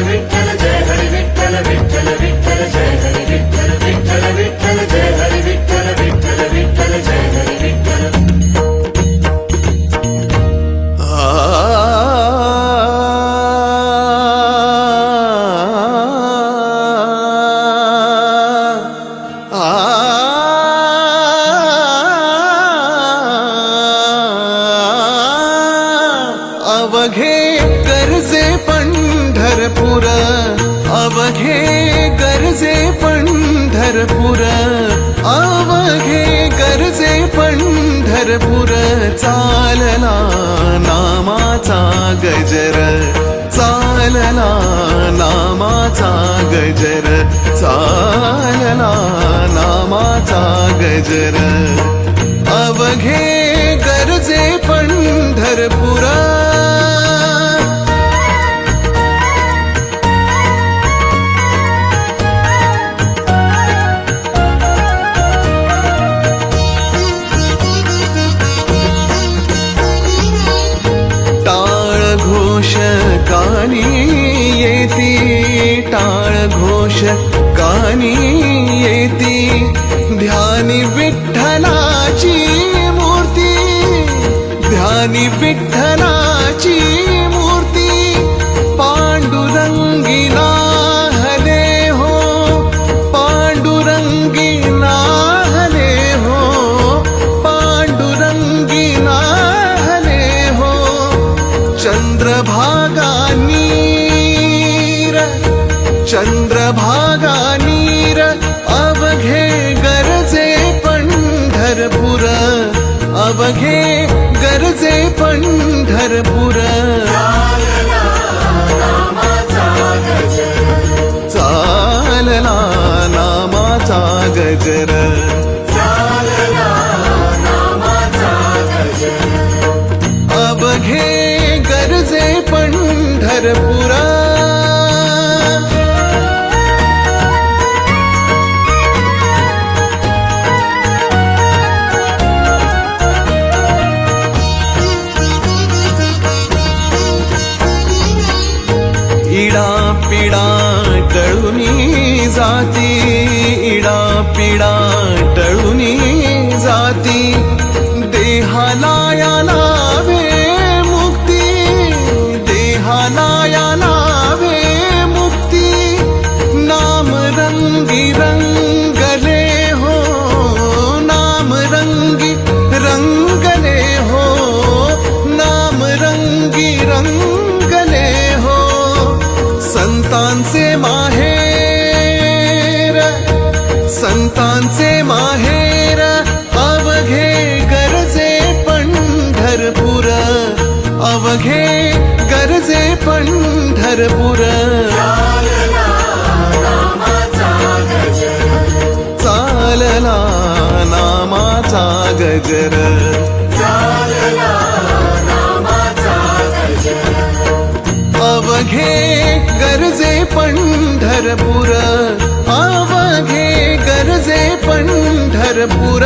विठ्ठल जय हरी विठ्ठल विठ्ठल विठ्ठल जय हरी विठ्ठल विठ्ठल विठ्ठल जय हरी विठ्ठल विठ्ठल विठ्ठल जय हरी विठ्ठल अवघे गरजे पंढरपूर, अवघे गरजे पंढरपूर, अवघे गरजे पंढरपूर, चालला नामाचा गजर, चालला नामाचा गजर, चालला नामाचा गजर, अवघे गरजे पंढरपूर. घोष कानी येती, टाळ घोष कानी येती, ध्यानी विठ्ठलाची मूर्ती, ध्यानी विठ्ठलाची मूर्ती, पांडुरंगी नाहले हो, पांडुरंगी नाहले हो, पांडुरंगी नाहले हो, चंद्रभागा नीर, चंद्रभागा नीर, अवघे गरजे पंढरपूर, अवघे गरजे पंढरपूर. चालला नामाचा गजर, चालला नामाचा गजर, चालला नामाचा गजर, अवघे गरजे पंढरपूर. इडा पिडा टळूनी जाती, इडा पिडा टळूनी जाती, देहाला या लावे मुक्ती, देहाला या लावे मुक्ती, नाम रंगी रंगले हो, नाम रंगी रंगले हो, नाम रंगी रंगले हो, संतांचे माहेर, संतांचे माहेर, अवघे गरजे पंढरपूर, अवघे गरजे पंढरपूर. चालला नामाचा गजर, चालला नामाचा गजर, चालला नामाचा गजर, अवघे गरजे पंढरपूर, अवघे गरजे पंढरपूर.